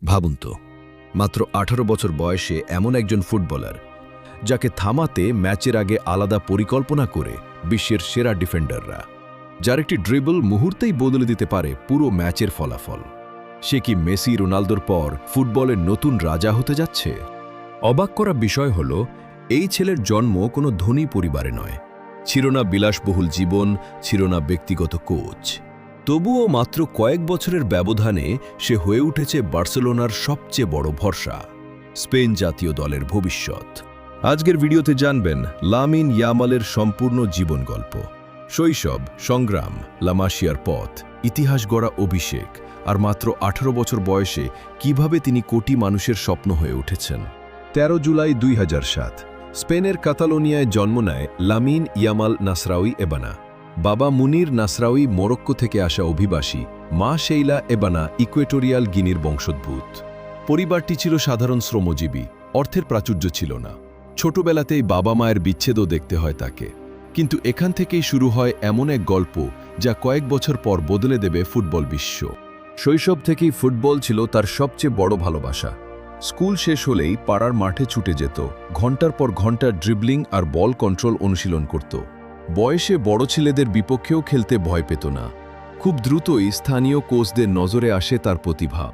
ভাবুন তো, মাত্র 18 বছর বয়সে এমন একজন ফুটবলার যাকে থামাতে ম্যাচের আগে আলাদা পরিকল্পনা করে বিশ্বের সেরা ডিফেন্ডাররা, যার একটি ড্রিবল মুহূর্তেই বদলে দিতে পারে পুরো ম্যাচের ফলাফল। সে কি মেসি রোনালদোর পর ফুটবলের নতুন রাজা হতে যাচ্ছে? অবাক করা বিষয় হল, এই ছেলের জন্ম কোনো ধনী পরিবারে নয়। ছিল না বিলাসবহুল জীবন, ছিল না ব্যক্তিগত কোচ। তবুও মাত্র কয়েক বছরের ব্যবধানে সে হয়ে উঠেছে বার্সেলোনার সবচেয়ে বড় ভরসা, স্পেন জাতীয় দলের ভবিষ্যৎ। আজকের ভিডিওতে জানবেন লামিন ইয়ামালের সম্পূর্ণ জীবন গল্প, শৈশব, সংগ্রাম, লা মাসিয়ার পথ, ইতিহাস গড়া অভিষেক, আর মাত্র 18 বছর বয়সে কিভাবে তিনি কোটি মানুষের স্বপ্ন হয়ে উঠেছেন। 13 জুলাই 2007 স্পেনের কাতালোনিয়ায় জন্ম নেয় লামিন ইয়ামাল নাসরাউই এবানা। বাবা মুনির নাসরাউই মরক্কো থেকে আসা অভিবাসী, মা শেইলা এবানা ইকুয়েটোরিয়াল গিনির বংশোদ্ভূত। পরিবারটি ছিল সাধারণ শ্রমজীবী, অর্থের প্রাচুর্য ছিল না। ছোটবেলাতেই বাবা মায়ের বিচ্ছেদও দেখতে হয় তাকে। কিন্তু এখান থেকেই শুরু হয় এমন এক গল্প যা কয়েক বছর পর বদলে দেবে ফুটবল বিশ্ব। শৈশব থেকেই ফুটবল ছিল তার সবচেয়ে বড় ভালোবাসা। স্কুল শেষ হলেই পাড়ার মাঠে ছুটে যেত, ঘন্টার পর ঘন্টা ড্রিবলিং আর বল কন্ট্রোল অনুশীলন করত। বয়সে বড় ছেলেদের বিপক্ষেও খেলতে ভয় পেত না। খুব দ্রুতই স্থানীয় কোচদের নজরে আসে তার প্রতিভা।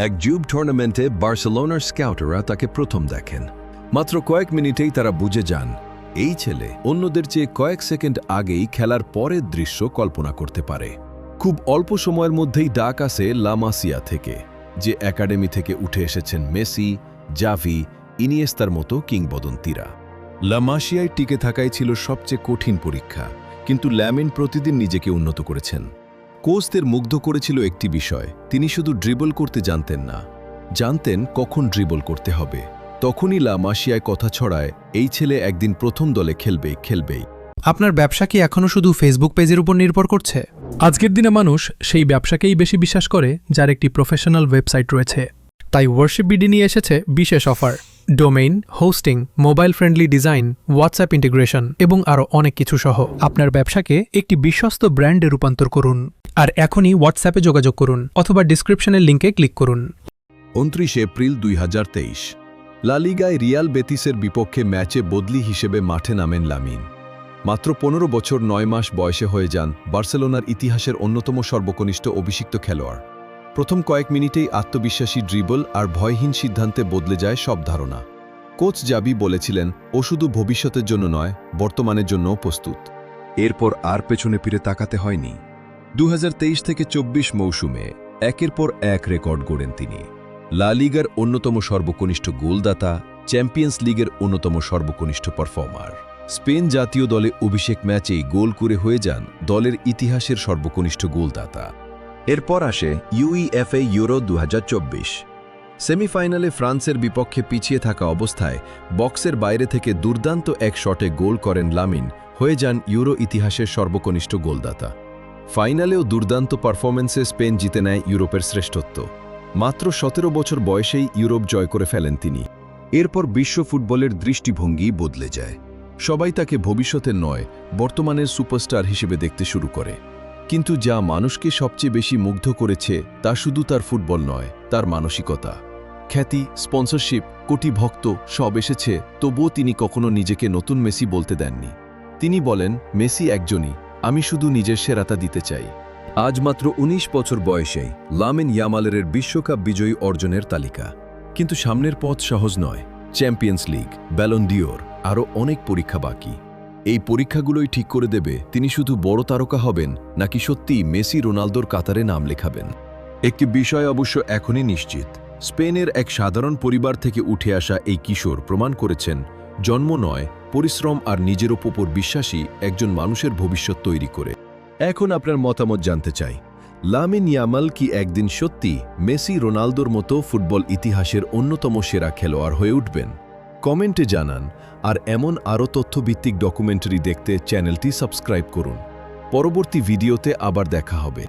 এক জুব টুর্নামেন্টে বার্সেলোনার স্কাউটাররা তাকে প্রথম দেখেন। মাত্র কয়েক মিনিটেই তারা বুঝে যান, এই ছেলে অন্যদের চেয়ে কয়েক সেকেন্ড আগেই খেলার পরের দৃশ্য কল্পনা করতে পারে। খুব অল্প সময়ের মধ্যেই ডাক আসে লা মাসিয়া থেকে, যে একাডেমি থেকে উঠে এসেছেন মেসি, জাভি, ইনিয়েস্তার মতো কিংবদন্তিরা। লা মাসিয়ায় টিকে থাকাই ছিল সবচেয়ে কঠিন পরীক্ষা, কিন্তু লামিন প্রতিদিন নিজেকে উন্নত করেছেন। কোচদের মুগ্ধ করেছিল একটি বিষয়, তিনি শুধু ড্রিবল করতে জানতেন না, জানতেন কখন ড্রিবল করতে হবে। তখনই লা মাসিয়ায় কথা ছড়ায়, এই ছেলে একদিন প্রথম দলে খেলবেই। আপনার ব্যবসা কি এখনও শুধু ফেসবুক পেজের উপর নির্ভর করছে? আজকের দিনে মানুষ সেই ব্যবসাকেই বেশি বিশ্বাস করে যার একটি প্রফেশনাল ওয়েবসাইট রয়েছে। তাই ওয়ার্শিপ বিডি নিয়ে এসেছে বিশেষ offer, domain, hosting, mobile friendly design, WhatsApp integration এবং আরও অনেক কিছু সহ আপনার ব্যবসাকে একটি বিশ্বস্ত ব্র্যান্ডে রূপান্তর করুন। আর এখনই হোয়াটসঅ্যাপে যোগাযোগ করুন অথবা ডিসক্রিপশনের লিঙ্কে ক্লিক করুন। 29 এপ্রিল 2023 লা লিগায় রিয়াল বেতিসের বিপক্ষে ম্যাচে বদলি হিসেবে মাঠে নামেন লামিন। মাত্র 15 বছর 9 মাস বয়সে হয়ে যান বার্সেলোনার ইতিহাসের অন্যতম সর্বকনিষ্ঠ অভিষিক্ত খেলোয়াড়। প্রথম কয়েক মিনিটেই আত্মবিশ্বাসী ড্রিবল আর ভয়হীন সিদ্ধান্তে বদলে যায় সব ধারণা। কোচ জাবি বলেছিলেন, ও শুধু ভবিষ্যতের জন্য নয়, বর্তমানের জন্যও প্রস্তুত। এরপর আর পেছনে ফিরে তাকাতে হয়নি। 2023 থেকে 24 মৌসুমে একের পর এক রেকর্ড গড়েন তিনি। লা লিগার অন্যতম সর্বকনিষ্ঠ গোলদাতা, চ্যাম্পিয়ন্স লিগের অন্যতম সর্বকনিষ্ঠ পারফর্মার। স্পেন জাতীয় দলে অভিষেক ম্যাচেই গোল করে হয়ে যান দলের ইতিহাসের সর্বকনিষ্ঠ গোলদাতা। এরপর আসে ইউইএফএ ইউরো 2024। সেমিফাইনালে ফ্রান্সের বিপক্ষে পিছিয়ে থাকা অবস্থায় বক্সের বাইরে থেকে দুর্দান্ত এক শটে গোল করেন লামিন, হয়ে যান ইউরো ইতিহাসের সর্বকনিষ্ঠ গোলদাতা। ফাইনালেও দুর্দান্ত পারফরম্যান্সে স্পেন জিতে নেয় ইউরোপের শ্রেষ্ঠত্ব। মাত্র 17 বছর বয়সেই ইউরোপ জয় করে ফেলেন তিনি। এরপর বিশ্ব ফুটবলের দৃষ্টিভঙ্গি বদলে যায়। সবাই তাকে ভবিষ্যতের নয়, বর্তমানের সুপারস্টার হিসেবে দেখতে শুরু করে। কিন্তু যা মানুষকে সবচেয়ে বেশি মুগ্ধ করেছে তা শুধু তার ফুটবল নয়, তার মানসিকতা। খ্যাতি, স্পন্সরশিপ, কোটি ভক্ত সব এসেছে, তবুও তিনি কখনো নিজেকে নতুন মেসি বলতে দেননি। তিনি বলেন, মেসি একজনই, আমি শুধু নিজের সেরাটা দিতে চাই। আজ মাত্র 19 বছর বয়সেই লামিন ইয়ামালের বিশ্বকাপ বিজয়ী অর্জনের তালিকা। কিন্তু সামনের পথ সহজ নয়। চ্যাম্পিয়ন্স লিগ, ব্যালন ডিওর, আরও অনেক পরীক্ষা বাকি। এই পরীক্ষাগুলোই ঠিক করে দেবে তিনি শুধু বড় তারকা হবেন নাকি সত্যিই মেসি রোনালদোর কাতারে নাম লেখাবেন। একটি বিষয় অবশ্য এখনই নিশ্চিত, স্পেনের এক সাধারণ পরিবার থেকে উঠে আসা এই কিশোর প্রমাণ করেছেন, জন্ম নয়, পরিশ্রম আর নিজের উপর বিশ্বাসী একজন মানুষের ভবিষ্যৎ তৈরি করে। এখন আপনার মতামত জানতে চাই, লামিন ইয়ামাল কি একদিন সত্যি মেসি রোনালদোর মতো ফুটবল ইতিহাসের অন্যতম সেরা খেলোয়াড় হয়ে উঠবেন? কমেন্টে জানান। আর এমন আরও তথ্যভিত্তিক ডকুমেন্টারি দেখতে চ্যানেলটি সাবস্ক্রাইব করুন। পরবর্তী ভিডিওতে আবার দেখা হবে।